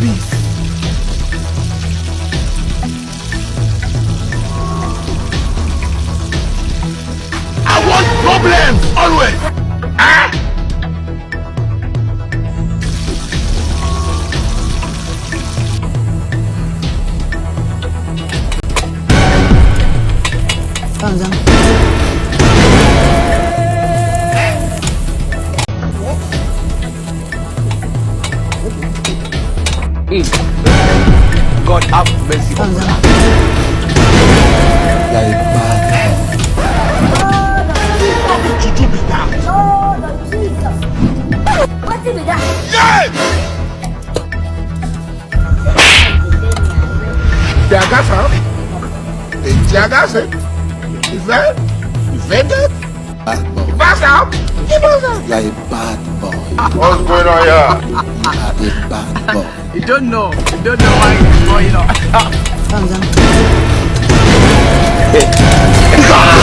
beast. I want problems always. Ah! God have mercy on us. Like bad. What did you do with that? Lord of Jesus. What did that? Yes! Tiagasa? Tiagasa? Defended? Bad boy. Pass out? You're a bad boy. What's going on here? You are a bad boy. You don't know why it's going on. God!